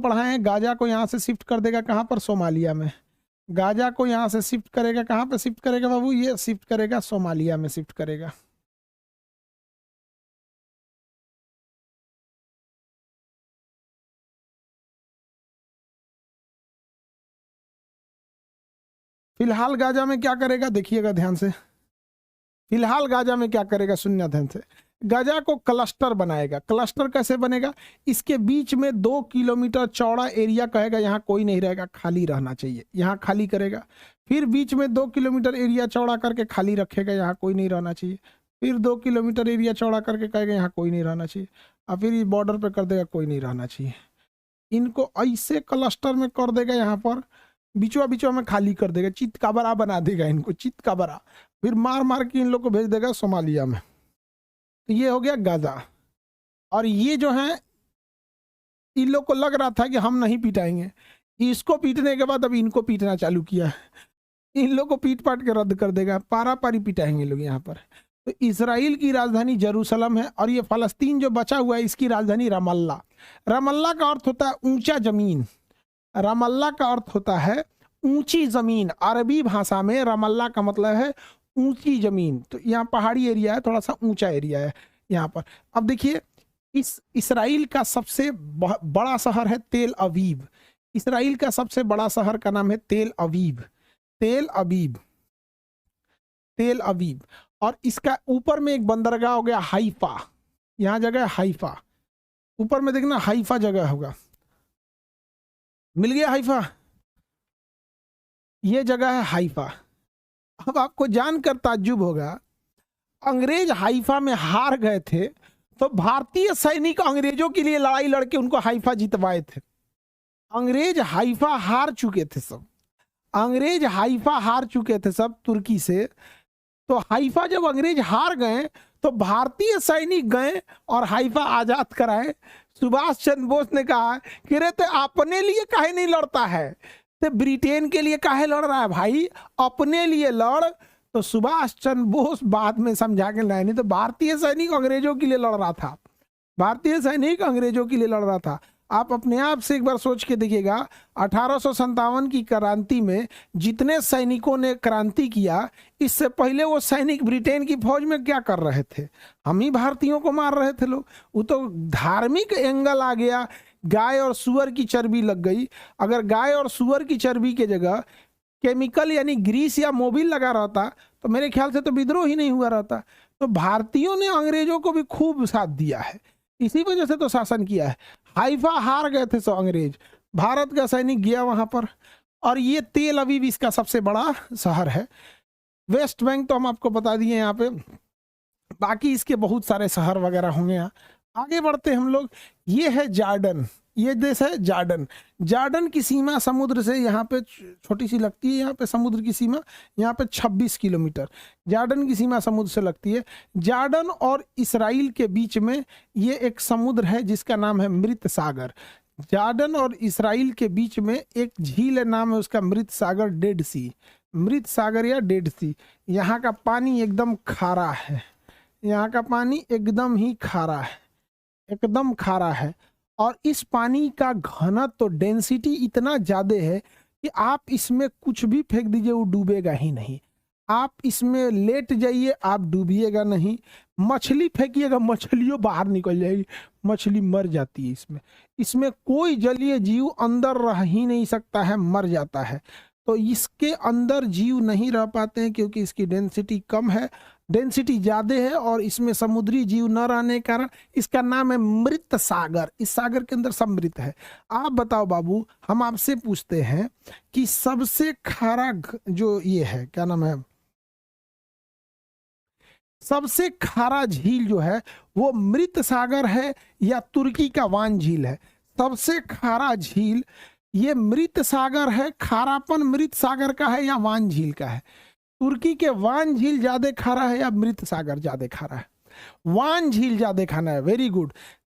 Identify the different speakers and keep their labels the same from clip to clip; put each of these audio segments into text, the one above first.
Speaker 1: पढ़ाए हैं, गाजा को यहाँ से शिफ्ट कर देगा कहाँ पर, सोमालिया में। गाजा को यहाँ से शिफ्ट करेगा कहाँ पे शिफ्ट करेगा बाबू, ये शिफ्ट करेगा सोमालिया में शिफ्ट करेगा। फिलहाल गाजा में क्या करेगा देखिएगा ध्यान से, फिलहाल गाजा में क्या करेगा सुनना ध्यान से, गाजा को क्लस्टर बनाएगा। क्लस्टर कैसे बनेगा, इसके बीच में 2 किलोमीटर चौड़ा एरिया कहेगा यहाँ कोई नहीं रहेगा, खाली रहना चाहिए, यहाँ खाली करेगा। फिर बीच में 2 किलोमीटर एरिया चौड़ा करके खाली रखेगा, यहाँ कोई नहीं रहना चाहिए। फिर 2 किलोमीटर एरिया चौड़ा करके कहेगा यहाँ कोई नहीं रहना चाहिए, और फिर बॉर्डर पे कर देगा कोई नहीं रहना चाहिए। इनको ऐसे क्लस्टर में कर देगा, यहाँ पर बीचवा बीचवा में खाली कर देगा, चित का बरा बना देगा इनको, चित का बरा। फिर मार मार के इन लोग को भेज देगा सोमालिया में। तो ये हो गया गाजा। और ये जो है इन लोग को लग रहा था कि हम नहीं पिटाएंगे, इसको पीटने के बाद अब इनको पीटना चालू किया है। इन लोग को पीट पाट के रद्द कर देगा, पारा पारी पिटाएंगे लोग यहाँ पर। तो इसराइल की राजधानी जेरूसलम है, और ये फलस्तीन जो बचा हुआ है इसकी राजधानी रमल्ला। रमल्ला का अर्थ होता है ऊंचा जमीन, रमल्ला का अर्थ होता है ऊंची जमीन। अरबी भाषा में रमल्ला का मतलब है ऊंची जमीन। तो यहाँ पहाड़ी एरिया है, थोड़ा सा ऊंचा एरिया है यहाँ पर। अब देखिए इस इसराइल का सबसे बड़ा शहर है तेल अवीव। इसराइल का सबसे बड़ा शहर का नाम है तेल अवीव, तेल अवीव, तेल अवीव। और इसका ऊपर में एक बंदरगाह हो गया हाइफा, यहाँ जगह है हाइफा, ऊपर में देखना हाइफा जगह होगा, मिल गया हाइफा, ये जगह है हाइफा। अब आपको जानकर ताज्जुब होगा, अंग्रेज हाइफा में हार गए थे तो भारतीय सैनिक अंग्रेजों के लिए लड़ाई लड़के उनको हाइफा जितवाए थे। अंग्रेज हाइफा हार चुके थे सब, अंग्रेज हाइफा हार चुके थे सब तुर्की से। तो हाइफा जब अंग्रेज हार गए तो भारतीय सैनिक गए और हाइफा आजाद कराए। सुभाष चंद्र बोस ने कहा कि रे तो अपने लिए काहे नहीं लड़ता है, तो ब्रिटेन के लिए काहे लड़ रहा है भाई, अपने लिए लड़। तो सुभाष चंद्र बोस बाद में समझा के लाए, नहीं तो भारतीय सैनिक अंग्रेजों के लिए लड़ रहा था, भारतीय सैनिक अंग्रेजों के लिए लड़ रहा था। आप अपने आप से एक बार सोच के देखिएगा, 1857 की क्रांति में जितने सैनिकों ने क्रांति किया, इससे पहले वो सैनिक ब्रिटेन की फौज में क्या कर रहे थे, हम ही भारतीयों को मार रहे थे लोग। वो तो धार्मिक एंगल आ गया, गाय और सुअर की चर्बी लग गई। अगर गाय और सुअर की चर्बी के जगह केमिकल यानी ग्रीस या मोबिल लगा रहता तो मेरे ख्याल से तो विद्रोह ही नहीं हुआ रहता। तो भारतीयों ने अंग्रेजों को भी खूब साथ दिया है, इसी वजह से तो शासन किया है। हाइफा हार गए थे सो अंग्रेज, भारत का सैनिक गया वहां पर। और ये तेल अवीव इसका सबसे बड़ा शहर है। वेस्ट बैंक तो हम आपको बता दिए यहाँ पे, बाकी इसके बहुत सारे शहर वगैरह होंगे। यहाँ आगे बढ़ते हम लोग, ये है जार्डन, ये देश है जार्डन। जार्डन की सीमा समुद्र से यहाँ पे छोटी सी लगती है, यहाँ पे समुद्र की सीमा यहाँ पे 26 किलोमीटर जार्डन की सीमा समुद्र से लगती है। जार्डन और इसराइल के बीच में ये एक समुद्र है जिसका नाम है मृत सागर। जार्डन और इसराइल के बीच में एक झील है, नाम है उसका मृत सागर, डेड सी, मृत सागर या डेड सी। यहाँ का पानी एकदम खारा है, यहाँ का पानी एकदम ही खारा है, एकदम खारा है। और इस पानी का घनत्व तो डेंसिटी इतना ज़्यादा है कि आप इसमें कुछ भी फेंक दीजिए वो डूबेगा ही नहीं। आप इसमें लेट जाइए आप डूबिएगा नहीं, मछली फेंकिएगा मछलियों बाहर निकल जाएगी, मछली मर जाती है इसमें। इसमें कोई जलीय जीव अंदर रह ही नहीं सकता है, मर जाता है। तो इसके अंदर जीव नहीं रह पाते हैं क्योंकि इसकी डेंसिटी कम है, डेंसिटी ज़्यादा है, और इसमें समुद्री जीव न रहने के कारण इसका नाम है मृत सागर। इस सागर के अंदर सब मृत है। आप बताओ बाबू, हम आपसे पूछते हैं कि सबसे खारा जो ये है क्या नाम है, सबसे खारा झील जो है वो मृत सागर है या तुर्की का वान झील है? सबसे खारा झील ये मृत सागर है, खारापन मृत सागर का है या वान झील का है? तुर्की के वान झील ज्यादा खारा है या मृत सागर ज्यादा खारा है? वान झील ज्यादा खारा है, वेरी गुड।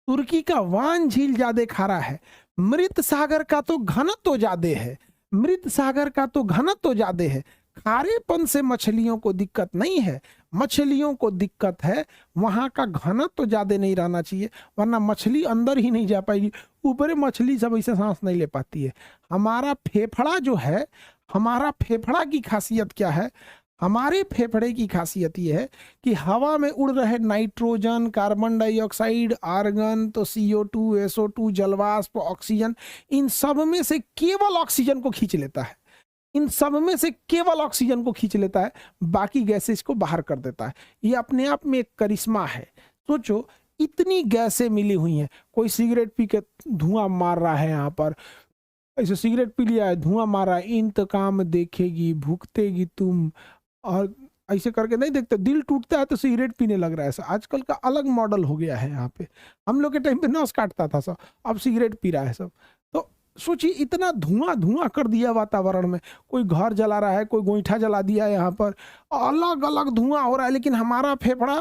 Speaker 1: तुर्की का वान झील ज्यादा खारा है। मृत सागर का तो घनत्व तो ज्यादा है, मृत सागर का तो घनत्व तो ज्यादा है। खारेपन से मछलियों को दिक्कत नहीं है, मछलियों को दिक्कत है, वहां का घनत्व तो ज्यादा नहीं रहना चाहिए, वरना मछली अंदर ही नहीं जा पाएगी। ऊपर मछली सब ऐसे सांस नहीं ले पाती है। हमारा फेफड़ा जो है, हमारा फेफड़ा की खासियत क्या है? हमारे फेफड़े की खासियत ये है कि हवा में उड़ रहे नाइट्रोजन, कार्बन डाइऑक्साइड, आर्गन, तो CO2, SO2, जलवाष्प, ऑक्सीजन, इन सब में से केवल ऑक्सीजन को खींच लेता है। इन सब में से केवल ऑक्सीजन को खींच लेता है, बाकी गैसेस को बाहर कर देता है। ये अपने आप में एक करिश्मा है। सोचो, इतनी गैसें मिली हुई हैं। कोई सिगरेट पी के धुआं मार रहा है, यहाँ पर ऐसे सिगरेट पी लिया है, धुआं मार रहा है, इंतकाम देखेगी, भुगतेगी तुम, और ऐसे करके नहीं देखते, दिल टूटता है तो सिगरेट पीने लग रहा है। ऐसा आजकल का अलग मॉडल हो गया है। यहाँ पे हम लोग के टाइम पे नस काटता था सब, अब सिगरेट पी रहा है सब। तो सोचिए, इतना धुआं धुआं कर दिया वातावरण में। कोई घर जला रहा है, कोई गोईठा जला दिया है, यहाँ पर अलग अलग धुआं हो रहा है, लेकिन हमारा फेफड़ा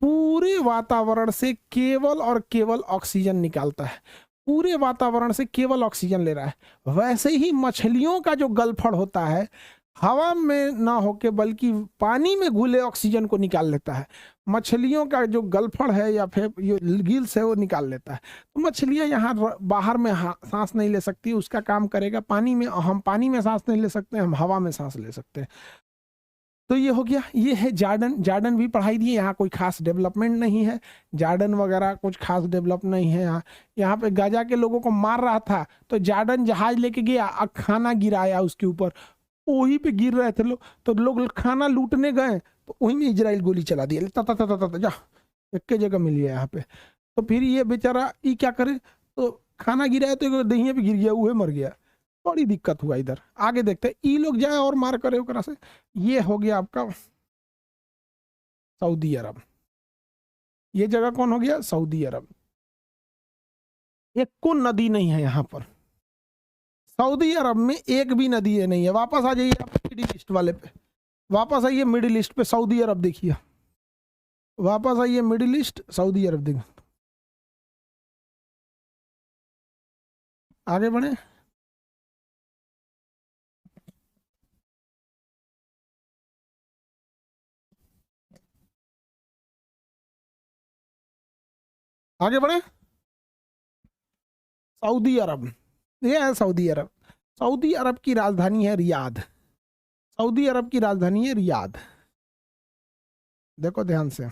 Speaker 1: पूरे वातावरण से केवल और केवल ऑक्सीजन निकालता है, पूरे वातावरण से केवल ऑक्सीजन ले रहा है। वैसे ही मछलियों का जो गलफड़ होता है, हवा में ना होके बल्कि पानी में घुले ऑक्सीजन को निकाल लेता है। मछलियों का जो गलफड़ है या फिर ये गिल्स है, वो निकाल लेता है। तो मछलियां यहाँ बाहर में सांस नहीं ले सकती, उसका काम करेगा पानी में। हम पानी में सांस नहीं ले सकते, हम हवा में सांस ले सकते हैं। तो ये हो गया, ये है जार्डन। जार्डन भी पढ़ाई दिए। यहाँ कोई खास डेवलपमेंट नहीं है, जार्डन वगैरह कुछ खास डेवलप नहीं है। यहाँ पे गाजा के लोगों को मार रहा था तो जार्डन जहाज लेके गया, खाना गिराया उसके ऊपर, वही पे गिर रहे थे लोग, तो लोग खाना लूटने गए तो वही में इजराइल गोली चला दिया, ता ता ता ता जा, एक जगह मिल गया यहाँ पे। तो फिर ये बेचारा ये क्या करे, तो खाना गिराया तो दहिया पे गिर गया, वह मर गया। बड़ी दिक्कत हुआ इधर। आगे देखते हैं, ई लोग जाए और मार करे ओकरा से। ये हो गया आपका सऊदी अरब। ये जगह कौन हो गया? सऊदी अरब। एक को नदी नहीं है यहाँ पर, सऊदी अरब में एक भी नदी है नहीं है। वापस आ जाइए आप मिडिल ईस्ट वाले पे, वापस आइए मिडिल ईस्ट पे, सऊदी अरब देखिए, वापस आइए मिडिल ईस्ट, सऊदी अरब देखिए। आगे बढ़े, आगे बढ़े। सऊदी अरब, ये है सऊदी अरब। सऊदी अरब की राजधानी है रियाद। सऊदी अरब की राजधानी है रियाद। देखो ध्यान से,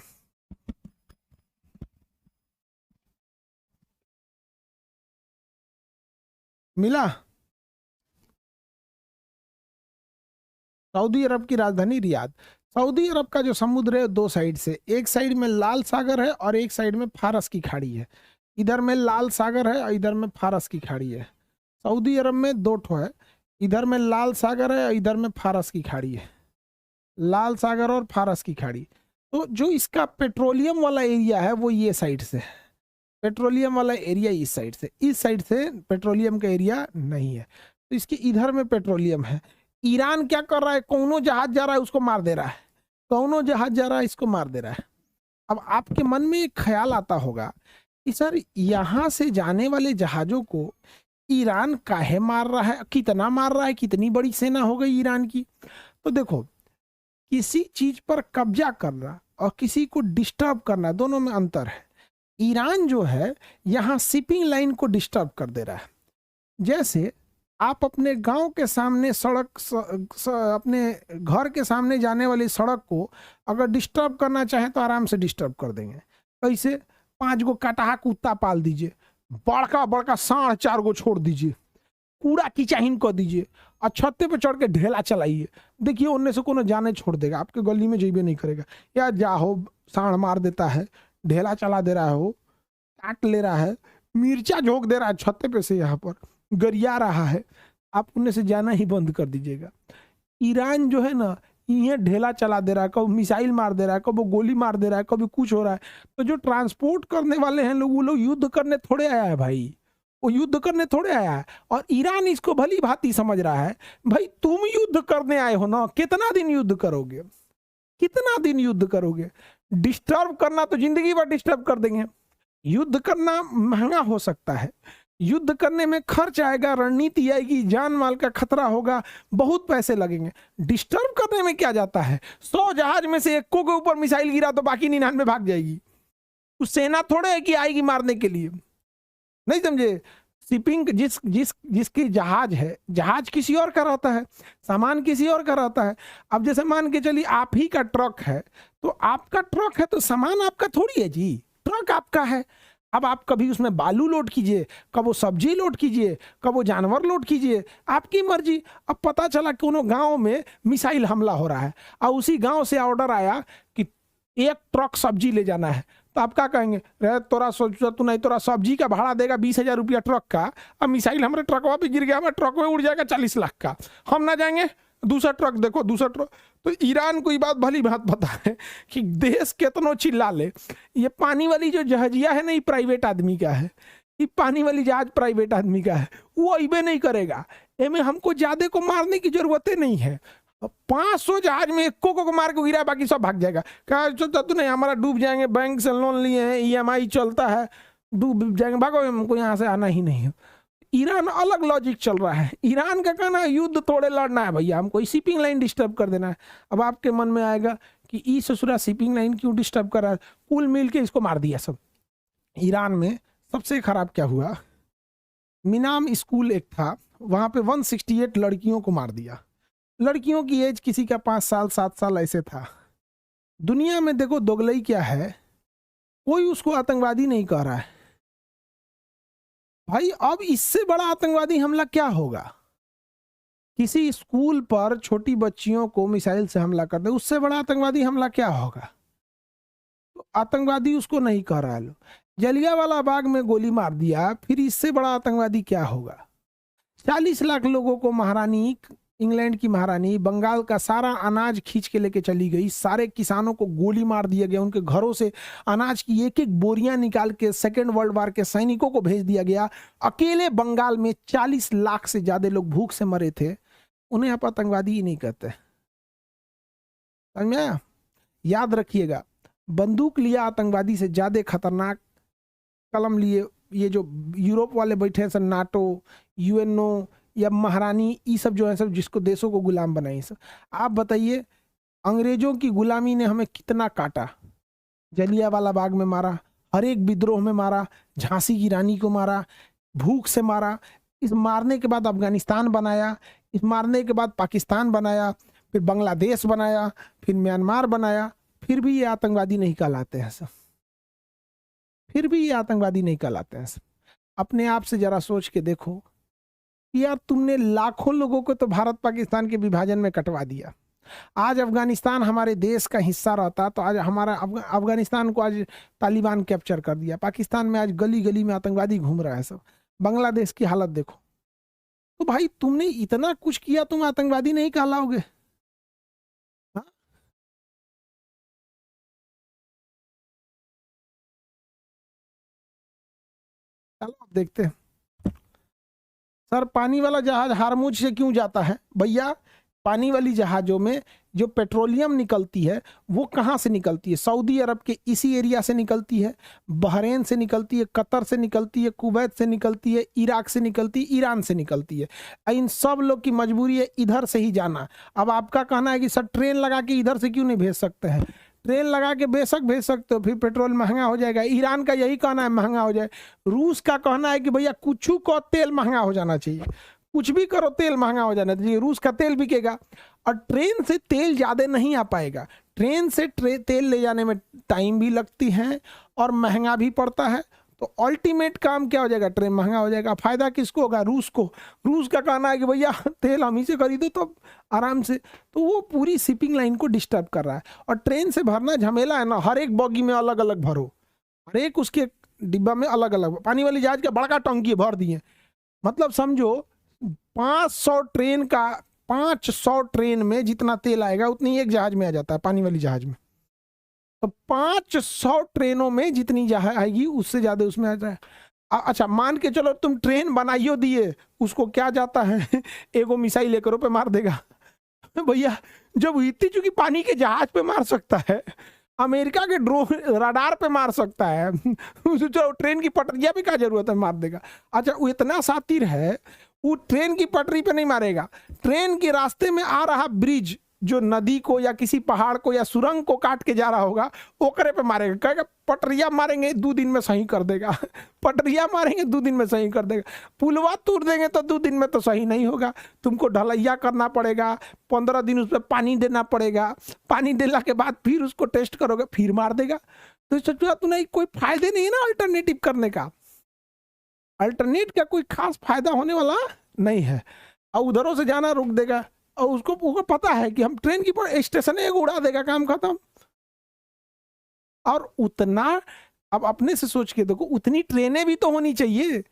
Speaker 1: मिला? सऊदी अरब की राजधानी रियाद। सऊदी अरब का जो समुद्र है, दो साइड से, एक साइड में लाल सागर है और एक साइड में फारस की खाड़ी है। इधर में लाल सागर है और इधर में फारस की खाड़ी है। सऊदी अरब में दो ठो है, इधर में लाल सागर है और इधर में फारस की खाड़ी है। लाल सागर और फारस की खाड़ी। तो जो इसका पेट्रोलियम वाला एरिया है वो ये साइड से, पेट्रोलियम वाला एरिया इस साइड से, इस साइड से पेट्रोलियम का एरिया नहीं है। तो इसके इधर में पेट्रोलियम है। ईरान क्या कर रहा है? कौनो जहाज जा रहा है उसको मार दे रहा है, कौनो जहाज जा रहा है इसको मार दे रहा है। अब आपके मन में एक ख्याल आता होगा कि सर यहाँ से जाने वाले जहाजों को ईरान काहे मार रहा है, कितना मार रहा है, कितनी बड़ी सेना हो गई ईरान की। तो देखो, किसी चीज पर कब्जा करना और किसी को डिस्टर्ब करना, दोनों में अंतर है। ईरान जो है यहाँ शिपिंग लाइन को डिस्टर्ब कर दे रहा है। जैसे आप अपने गांव के सामने सड़क अपने घर के सामने जाने वाली सड़क को अगर डिस्टर्ब करना चाहें तो आराम से डिस्टर्ब कर देंगे। कैसे? 5 गो कटाहा कुत्ता पाल दीजिए, बड़का बड़का सांड 4 गो छोड़ दीजिए, कूड़ा किचाहिन कर दीजिए और छत्ते पे चढ़ के ढेला चलाइए। देखिए उनमें से कोनो जाने छोड़ देगा, आपके गली में जेबे नहीं करेगा। या जा हो, सांड मार देता है, ढेला चला दे रहा हो, काट ले रहा है, मिर्चा झोंक दे रहा है छत्ते पे से, यहाँ पर गरिया रहा है, आप उनमें से जाना ही बंद कर दीजिएगा। ईरान जो है ना, ये ढेला चला दे रहा है, कभी मिसाइल मार दे रहा है, कभी गोली मार दे रहा है, कभी कुछ हो रहा है। तो जो ट्रांसपोर्ट करने वाले हैं लोग, वो लोग युद्ध करने थोड़े आया है भाई, वो युद्ध करने थोड़े आया है। और ईरान इसको भली भांति समझ रहा है, भाई तुम युद्ध करने आए हो ना, कितना दिन युद्ध करोगे, कितना दिन युद्ध करोगे? डिस्टर्ब करना तो जिंदगी भर डिस्टर्ब कर देंगे। युद्ध करना महंगा हो सकता है, युद्ध करने में खर्च आएगा, रणनीति आएगी, जान माल का खतरा होगा, बहुत पैसे लगेंगे। डिस्टर्ब करने में क्या जाता है? 100 जहाज में से 1 के ऊपर मिसाइल गिरा तो बाकी 99 भाग जाएगी। उस सेना थोड़े है कि आएगी मारने के लिए, नहीं समझे? शिपिंग जिसकी जहाज है, जहाज किसी और का रहता है, सामान किसी और का रहता है। अब जैसे मान के चलिए आप ही का ट्रक है, तो आपका ट्रक है तो सामान आपका थोड़ी है जी, ट्रक आपका है। अब आप कभी उसमें बालू लोड कीजिए, कब वो सब्जी लोड कीजिए, कब वो जानवर लोड कीजिए, आपकी मर्जी। अब पता चला कोनो गांव में मिसाइल हमला हो रहा है और उसी गांव से ऑर्डर आया कि 1 ट्रक सब्जी ले जाना है, तो आप क्या कहेंगे? रे तोरा सोचा तू नहीं, तोरा सब्जी का भाड़ा देगा 20,000 रुपया ट्रक का, अब मिसाइल हमारे ट्रकवा पे गिर गया, हमारे ट्रक में उड़ जाएगा 40 लाख का, हम ना जाएंगे? दूसरा ट्रक देखो, दूसरा ट्रक। तो ईरान को ये बात भली बात पता है कि देश कितनो चिल्ला ले, ये पानी वाली जो जहाजिया है ना, ये प्राइवेट आदमी का है, ये पानी वाली जहाज प्राइवेट आदमी का है, वो अबे नहीं करेगा। एमे हमको ज्यादा को मारने की जरूरत नहीं है। 500 जहाज में 1 को मार के गिरा, बाकी सब भाग जाएगा। कहा तो नहीं, हमारा डूब जाएंगे, बैंक से लोन लिए हैं, EMI चलता है, डूब जाएंगे, भागो, हमको यहाँ से आना ही नहीं है। ईरान अलग लॉजिक चल रहा है। ईरान का कहना है युद्ध थोड़े लड़ना है भैया, हमको शिपिंग लाइन डिस्टर्ब कर देना है। अब आपके मन में आएगा कि ई ससुरा शिपिंग लाइन क्यों डिस्टर्ब कर रहा है? कुल मिल के इसको मार दिया सब। ईरान में सबसे खराब क्या हुआ, मिनाम स्कूल एक था, वहां पे 168 लड़कियों को मार दिया। लड़कियों की एज किसी का 5 साल 7 साल ऐसे था। दुनिया में देखो दोगलई क्या है, कोई उसको आतंकवादी नहीं कह रहा है भाई। अब इससे बड़ा आतंकवादी हमला क्या होगा? किसी स्कूल पर छोटी बच्चियों को मिसाइल से हमला कर दे, उससे बड़ा आतंकवादी हमला क्या होगा? तो आतंकवादी उसको नहीं कह रहा है। जलियांवाला बाग में गोली मार दिया, फिर इससे बड़ा आतंकवादी क्या होगा? 40 लाख लोगों को महारानी, इंग्लैंड की महारानी बंगाल का सारा अनाज खींच के लेके चली गई, सारे किसानों को गोली मार दिया गया, उनके घरों से अनाज की 1-1 बोरियां निकाल के सेकेंड वर्ल्ड वॉर के सैनिकों को भेज दिया गया। अकेले बंगाल में 40 लाख से ज्यादा लोग भूख से मरे थे। उन्हें आप आतंकवादी ही नहीं कहते, समझ में आया? याद रखिएगा, बंदूक लिया आतंकवादी से ज्यादा खतरनाक कलम लिए ये जो यूरोप वाले बैठे हैं, नाटो, UNO या महारानी, ये सब जो है सब जिसको देशों को गुलाम बनाई सब। आप बताइए, अंग्रेजों की गुलामी ने हमें कितना काटा। जलियांवाला बाग में मारा, हर एक विद्रोह में मारा, झांसी की रानी को मारा, भूख से मारा। इस मारने के बाद अफगानिस्तान बनाया, इस मारने के बाद पाकिस्तान बनाया, फिर बांग्लादेश बनाया, फिर म्यांमार बनाया, फिर भी ये आतंकवादी नहीं कहलाते हैं सब, फिर भी ये आतंकवादी नहीं कहलाते हैं सब। अपने आप से जरा सोच के देखो यार, तुमने लाखों लोगों को तो भारत पाकिस्तान के विभाजन में कटवा दिया। आज अफगानिस्तान हमारे देश का हिस्सा रहता तो आज हमारा अफगानिस्तान को आज तालिबान कैप्चर कर दिया। पाकिस्तान में आज गली गली में आतंकवादी घूम रहा है सब। बांग्लादेश की हालत देखो। तो भाई तुमने इतना कुछ किया, तुम आतंकवादी नहीं कहलाओगे? हाँ? चलो अब देखते हैं। सर पानी वाला जहाज हारमुज से क्यों जाता है? भैया पानी वाली जहाज़ों में जो पेट्रोलियम निकलती है वो कहाँ से निकलती है? सऊदी अरब के इसी एरिया से निकलती है, बहरीन से निकलती है, कतर से निकलती है, कुवैत से निकलती है, इराक से निकलती है, ईरान से निकलती है। इन सब लोग की मजबूरी है इधर से ही जाना। अब आपका कहना है कि सर ट्रेन लगा के इधर से क्यों नहीं भेज सकते हैं? ट्रेन लगा के बेशक भेज सकते हो, फिर पेट्रोल महंगा हो जाएगा। ईरान का यही कहना है महंगा हो जाए। रूस का कहना है कि भैया कुछ को तेल महंगा हो जाना चाहिए, कुछ भी करो तेल महंगा हो जाना चाहिए, रूस का तेल बिकेगा। और ट्रेन से तेल ज़्यादा नहीं आ पाएगा। ट्रेन से तेल ले जाने में टाइम भी लगती है और महंगा भी पड़ता है। तो अल्टीमेट काम क्या हो जाएगा? ट्रेन महंगा हो जाएगा। फायदा किसको होगा? रूस को। रूस का कहना है कि भैया तेल हम ही से खरीदो तो आराम से। तो वो पूरी शिपिंग लाइन को डिस्टर्ब कर रहा है। और ट्रेन से भरना झमेला है ना, हर एक बॉगी में अलग अलग भरो, हर एक उसके डिब्बा में अलग अलग। पानी वाली जहाज का बड़का टंकी भर दिए, मतलब समझो 500 ट्रेन में जितना तेल आएगा उतनी एक जहाज में आ जाता है, पानी वाली जहाज में। तो 500 ट्रेनों में जितनी जहाज आएगी उससे ज्यादा उसमें आ जाए। अच्छा मान के चलो तुम ट्रेन बनाइयो दिए, उसको क्या जाता है एगो मिसाइल लेकर पे मार देगा। भैया जब इतनी चूंकि पानी के जहाज पे मार सकता है अमेरिका के ड्रोन रडार पे मार सकता है। चलो ट्रेन की पटरिया पे क्या जरूरत है, मार देगा। अच्छा वो इतना शातिर है, वो ट्रेन की पटरी पे नहीं मारेगा, ट्रेन के रास्ते में आ रहा ब्रिज जो नदी को या किसी पहाड़ को या सुरंग को काट के जा रहा होगा, ओकरे पे मारेगा। कहेगा पटरिया मारेंगे 2 दिन में सही कर देगा। पटरिया मारेंगे 2 दिन में सही कर देगा। पुलवा तोड़ देंगे तो 2 दिन में तो सही नहीं होगा, तुमको ढलैया करना पड़ेगा, 15 दिन उस पर पानी देना पड़ेगा, पानी देने के बाद फिर उसको टेस्ट करोगे, फिर मार देगा। तो सोचा तू नहीं, कोई फायदे नहीं है ना अल्टरनेटिव करने का, अल्टरनेट का कोई खास फायदा होने वाला नहीं है। और उधरों से जाना रोक देगा, और उसको पता है कि हम ट्रेन की स्टेशन एक उड़ा देगा, काम खत्म। और उतना, अब अपने से सोच के देखो, उतनी ट्रेनें भी तो होनी चाहिए,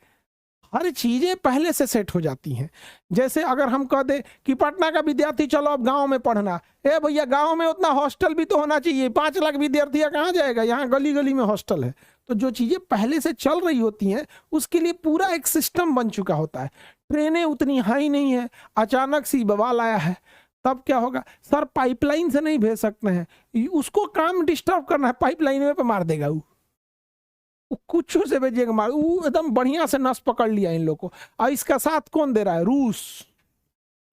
Speaker 1: हर चीजें पहले से सेट हो जाती हैं। जैसे अगर हम कह दे कि पटना का विद्यार्थी चलो अब गांव में पढ़ना, ए भैया गांव में उतना हॉस्टल भी तो होना चाहिए, 5 लाख विद्यार्थी कहाँ जाएगा, यहाँ गली गली में हॉस्टल है। तो जो चीजें पहले से चल रही होती हैं उसके लिए पूरा एक सिस्टम बन चुका होता है। ट्रेनें उतनी हाई नहीं है, अचानक सी बवाल आया है, तब क्या होगा, सर पाइपलाइन से नहीं भेज सकते हैं, उसको काम डिस्टर्ब करना है, पाइपलाइन पे मार देगा वो कुछ से भेजिएगा मार, वो एकदम बढ़िया से नस पकड़ लिया इन लोगों को। और इसका साथ कौन दे रहा है, रूस।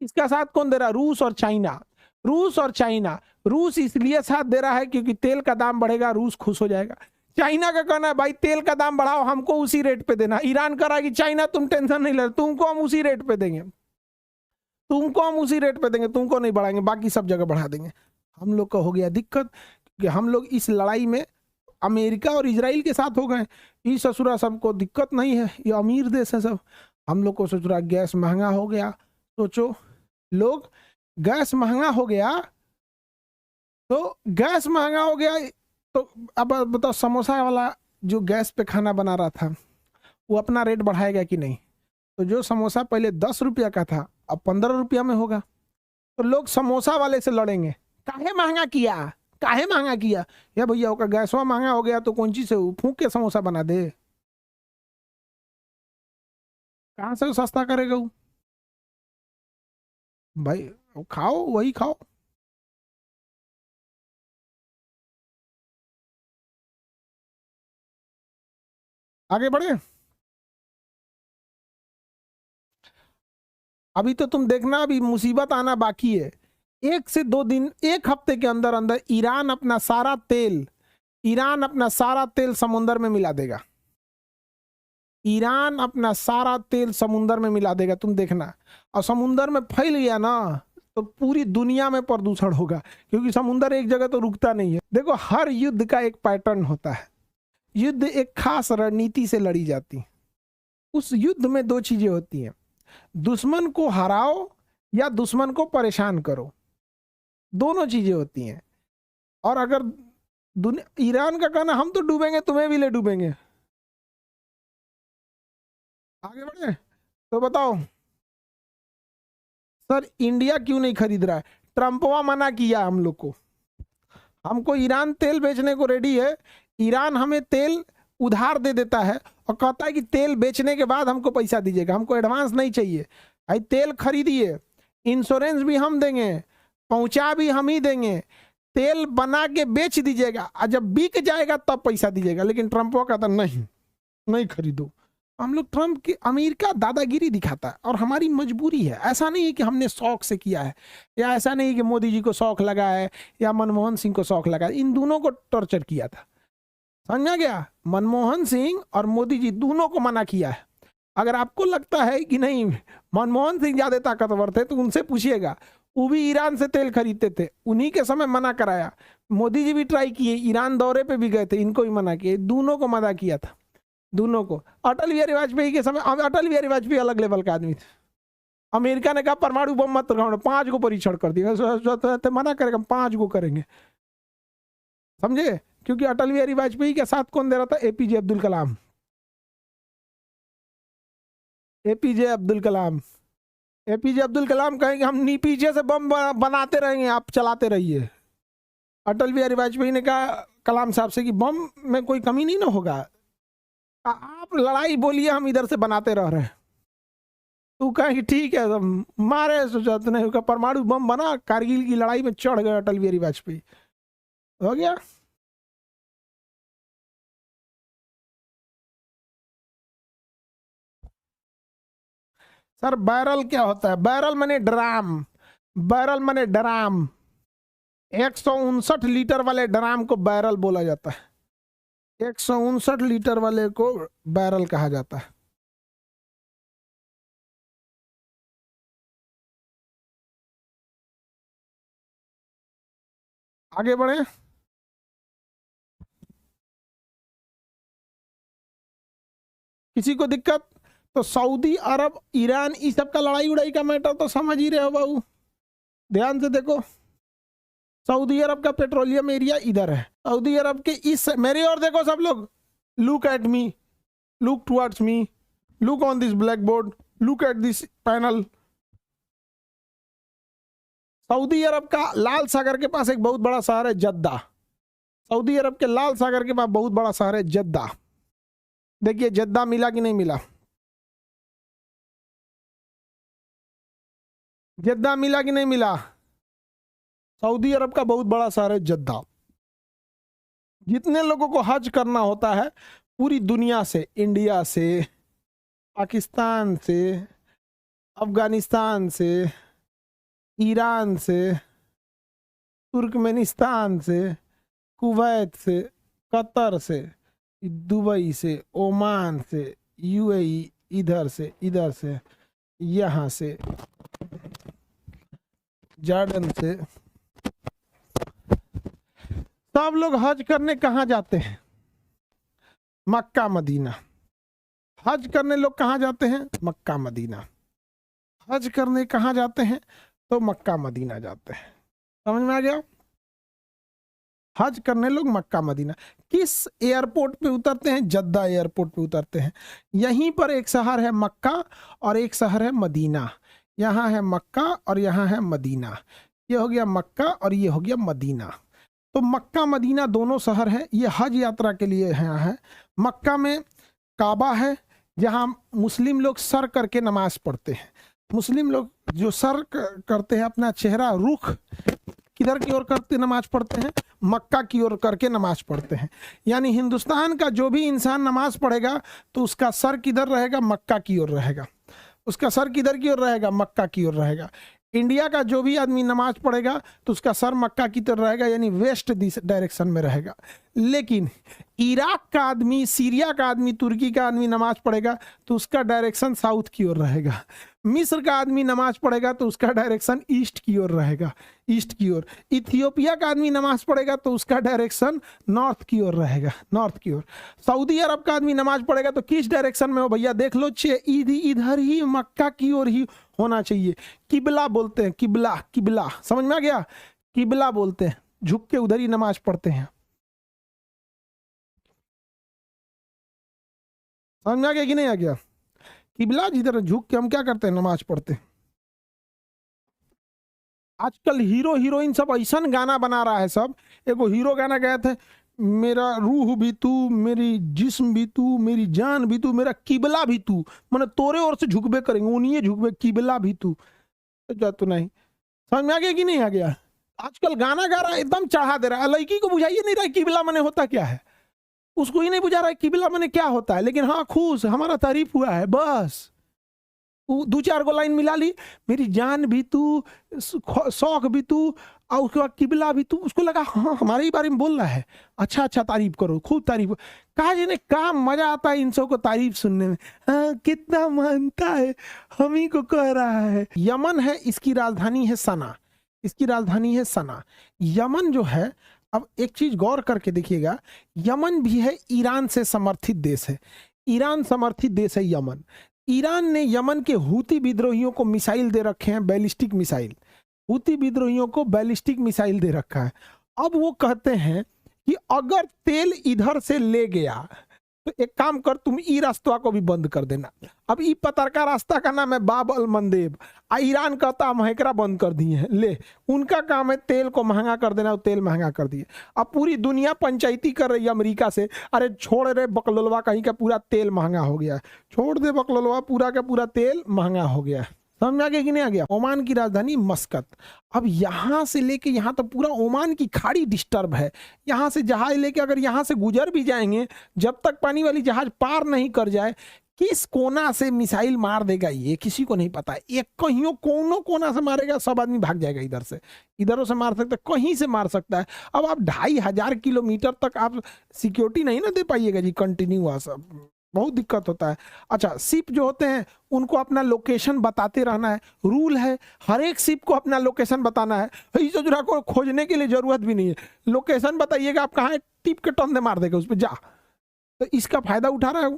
Speaker 1: इसका साथ कौन दे रहा है, रूस और चाइना। रूस और चाइना, रूस इसलिए साथ दे रहा है क्योंकि तेल का दाम बढ़ेगा, रूस खुश हो जाएगा। चाइना का कहना है भाई तेल का दाम बढ़ाओ, हमको उसी रेट पे देना। ईरान कह रहा है कि चाइना तुम टेंशन नहीं ले, तुमको हम उसी रेट पे देंगे, तुमको हम उसी रेट पे देंगे, तुमको नहीं बढ़ाएंगे, बाकी सब जगह बढ़ा देंगे। हम लोग को हो गया दिक्कत कि हम लोग इस लड़ाई में अमेरिका और इजराइल के साथ हो गए। ये ससुरा सबको दिक्कत नहीं है, ये अमीर देश है सब। हम लोग को ससुरा गैस महंगा हो गया, सोचो लोग, गैस महंगा हो गया तो गैस महंगा हो गया तो अब बताओ, समोसा वाला जो गैस पे खाना बना रहा था वो अपना रेट बढ़ाएगा कि नहीं। तो जो समोसा पहले 10 रुपया का था अब 15 रुपया में होगा, तो लोग समोसा वाले से लड़ेंगे, काहे महंगा किया, काहे महंगा किया। या भैया होगा गैसवा महंगा हो गया तो कौन चीज से फूंक के समोसा बना दे, कहाँ से सस्ता करेगा वो भाई, खाओ वही खाओ। आगे बढ़े। अभी तो तुम देखना, अभी मुसीबत आना बाकी है। 1 से 2 दिन, 1 हफ्ते के अंदर अंदर ईरान अपना सारा तेल समुद्र में मिला देगा। ईरान अपना सारा तेल समुद्र में मिला देगा, तुम देखना। और समुद्र में फैल गया ना तो पूरी दुनिया में प्रदूषण होगा, क्योंकि समुद्र एक जगह तो रुकता नहीं है। देखो हर युद्ध का एक पैटर्न होता है, युद्ध एक खास रणनीति से लड़ी जाती है। उस युद्ध में 2 चीजें होती हैं, दुश्मन को हराओ या दुश्मन को परेशान करो, दोनों चीजें होती हैं। और अगर ईरान का कहना हम तो डूबेंगे तुम्हें भी ले डूबेंगे। आगे बढ़े तो बताओ सर इंडिया क्यों नहीं खरीद रहा है। ट्रंपवा मना किया हम लोग को, हमको ईरान तेल बेचने को रेडी है, ईरान हमें तेल उधार दे देता है और कहता है कि तेल बेचने के बाद हमको पैसा दीजिएगा, हमको एडवांस नहीं चाहिए। भाई तेल खरीदिए, इंश्योरेंस भी हम देंगे, पहुंचा भी हम ही देंगे, तेल बना के बेच दीजिएगा, और जब बिक जाएगा तब पैसा दीजिएगा। लेकिन ट्रंप वो कहता नहीं खरीदो। हम लोग ट्रंप की, अमेरिका दादागिरी दिखाता है और हमारी मजबूरी है। ऐसा नहीं है कि हमने शौक से किया है, या ऐसा नहीं कि मोदी जी को शौक लगा है या मनमोहन सिंह को शौक लगा है, इन दोनों को टॉर्चर किया था, समझा गया। मनमोहन सिंह और मोदी जी दोनों को मना किया है। अगर आपको लगता है कि नहीं मनमोहन सिंह ज्यादा ताकतवर थे तो उनसे पूछिएगा, वो भी ईरान से तेल खरीदते थे, उन्हीं के समय मना कराया। मोदी जी भी ट्राई किए, ईरान दौरे पे भी गए थे, इनको भी मना किए, दोनों को मना किया था, दोनों को। अटल बिहारी वाजपेयी के समय, अटल बिहारी वाजपेयी अलग लेवल का आदमी थे। अमेरिका ने कहा परमाणु बम मत लगाओ, 5 को परीक्षण कर दिया, मना करेगा 5 को करेंगे, समझे। क्योंकि अटल बिहारी वाजपेयी के साथ कौन दे रहा था, APJ Abdul Kalam. APJ Abdul Kalam, APJ Abdul Kalam कहेंगे हम नी पीछे से बम बनाते रहेंगे, आप चलाते रहिए। अटल बिहारी वाजपेयी ने कहा कलाम साहब से कि बम में कोई कमी नहीं ना होगा, आप लड़ाई बोलिए, हम इधर से बनाते रह रहे हैं। तू कहें कि ठीक है, मारे सोचा नहीं, परमाणु बम बना, कारगिल की लड़ाई में चढ़ गए अटल बिहारी वाजपेयी, हो गया। सर बैरल क्या होता है? बैरल माने ड्राम, बैरल माने ड्राम। 159 लीटर वाले ड्राम को बैरल बोला जाता है। 159 लीटर वाले को बैरल कहा जाता है। आगे बढ़े। किसी को दिक्कत? तो सऊदी अरब, ईरान, इस सब का लड़ाई उड़ाई का मैटर तो समझ ही रहे हो बाबू। ध्यान से देखो, सऊदी अरब का पेट्रोलियम एरिया इधर है। सऊदी अरब के इस, मेरी ओर देखो सब लोग, look at me, look towards me, look on this blackboard, look at this panel. Saudi अरब का लाल सागर के पास एक बहुत बड़ा शहर है जद्दा। सऊदी अरब के लाल सागर के पास बहुत बड़ा शहर है जद्दा। देखिए जद्दा मिला कि नहीं मिला? जद्दा मिला कि नहीं मिला? सऊदी अरब का बहुत बड़ा शहर है जद्दा। जितने लोगों को हज करना होता है पूरी दुनिया से, इंडिया से, पाकिस्तान से, अफगानिस्तान से, ईरान से, तुर्कमेनिस्तान से, कुवैत से, कतर से, दुबई से, ओमान से, यूएई, इधर से, यहाँ से, जॉर्डन से, सब लोग हज करने कहाँ जाते हैं? Mecca Medina. हज करने लोग कहाँ जाते हैं? Mecca Medina. हज करने कहाँ जाते हैं? तो मक्का मदीना जाते हैं। समझ में आ गया? हज करने लोग मक्का मदीना। किस एयरपोर्ट पे उतरते हैं? जद्दा एयरपोर्ट पे उतरते हैं। यहीं पर एक शहर है मक्का और एक शहर है मदीना। यहाँ है मक्का और यहाँ है मदीना। ये हो गया मक्का और ये हो गया मदीना। तो मक्का मदीना दोनों शहर हैं। ये हज यात्रा के लिए यहाँ है। मक्का में काबा है जहाँ मुस्लिम लोग सर करके नमाज पढ़ते हैं। मुस्लिम लोग जो सर करते हैं, अपना चेहरा रुख किधर की ओर करते नमाज पढ़ते हैं? मक्का की ओर करके नमाज पढ़ते हैं। यानी हिंदुस्तान का जो भी इंसान नमाज पढ़ेगा तो उसका सर किधर रहेगा? मक्का की ओर रहेगा। उसका सर किधर की ओर रहेगा? मक्का की ओर रहेगा। इंडिया का जो भी आदमी नमाज पढ़ेगा तो उसका सर मक्का की तरफ रहेगा, यानी वेस्ट डायरेक्शन में रहेगा। लेकिन इराक का आदमी, सीरिया का आदमी, तुर्की का आदमी नमाज पढ़ेगा तो उसका डायरेक्शन साउथ की ओर रहेगा। मिस्र का आदमी नमाज पढ़ेगा तो उसका डायरेक्शन ईस्ट की ओर रहेगा, ईस्ट की ओर। इथियोपिया का आदमी नमाज पढ़ेगा तो उसका डायरेक्शन नॉर्थ की ओर रहेगा, नॉर्थ की ओर। सऊदी अरब का आदमी नमाज पढ़ेगा तो किस डायरेक्शन में हो भैया? देख लो, इधर ही मक्का की ओर ही होना चाहिए। किबला बोलते हैं, किबला, किबला। समझ में आ गया? किबला बोलते हैं, झुक के उधर ही नमाज पढ़ते हैं। समझ में आ गया कि नहीं आ गया? किबला जिधर झुक के हम क्या करते हैं? नमाज पढ़ते हैं। आजकल हीरो हीरोइन सब ऐसा गाना बना रहा है। सब एगो हीरो गाना गए थे, मेरा रूह भी तू, मेरी जिस्म भी तू, मेरी जान भी तू, मेरा किबला भी तू। मैंने तोरे ओर से झुकबे करेंगे, उन्हीं झुकबे, किबला भी तू। तो जा तू नहीं समझ में आ गया कि नहीं आ गया? आजकल गाना गा रहा है, एकदम चढ़ा दे रहा है। लड़की को बुझाइए नहीं रहा है किबला मने होता क्या है, उसको ही नहीं बुझा रहा है किबला मने क्या होता है। लेकिन हाँ, खुश, हमारा तारीफ हुआ है बस। दो चार गो लाइन मिला ली, मेरी जान भी तू, शौक भी तू, और उसके बाद किबला भी तू। उसको लगा हाँ हमारे ही बारे में बोल रहा है, अच्छा अच्छा तारीफ करो, खूब तारीफ। कहा जी ने कहा मजा आता है इन सब को तारीफ सुनने में। हाँ कितना मानता है, हम ही को कह रहा है। यमन है, इसकी राजधानी है सना, इसकी राजधानी है सना। यमन जो है, अब एक चीज गौर करके देखिएगा, यमन भी है ईरान से समर्थित देश है। ईरान समर्थित देश है यमन। ईरान ने यमन के हूती विद्रोहियों को मिसाइल दे रखे हैं, बैलिस्टिक मिसाइल। हूती विद्रोहियों को बैलिस्टिक मिसाइल दे रखा है। अब वो कहते हैं कि अगर तेल इधर से ले गया तो एक काम कर, तुम ई रास्ता को भी बंद कर देना। अब ई पतरका रास्ता का नाम है बाब अल मंदेब, ईरान कहता हम हैकरा बंद कर दिए हैं। ले, उनका काम है तेल को महंगा कर देना, तेल महंगा कर दिए। अब पूरी दुनिया पंचायती कर रही है अमेरिका से, अरे छोड़ रे बकलोलवा, कहीं का पूरा तेल महंगा हो गया है, छोड़ दे बकलोलवा, पूरा का पूरा तेल महंगा हो गया है। समझ में आ गया कि नहीं आ गया? ओमान की राजधानी मस्कत। अब यहां से लेके यहां तक पूरा ओमान की खाड़ी डिस्टर्ब है। यहां से जहाज लेके अगर यहां से गुजर भी जाएंगे, जब तक पानी वाली जहाज पार नहीं कर जाए, किस कोना से मिसाइल मार देगा ये किसी को नहीं पता। एक कहीं कोनो कोना से मारेगा, सब आदमी भाग जाएगा इधर से, इधरों से मार सकता है, कहीं से मार सकता है। अब आप 2500 किलोमीटर तक आप सिक्योरिटी नहीं ना दे पाइएगा जी कंटिन्यूअस, बहुत दिक्कत होता है। अच्छा, शिप जो होते हैं उनको अपना लोकेशन बताते रहना है, रूल है, हर एक शिप को अपना लोकेशन बताना है। इस जुरा को खोजने के लिए जरूरत भी नहीं है, लोकेशन बताइएगा आप कहाँ, टिप के टन दे मार देगा उस पर जा। तो इसका फायदा उठा रहा है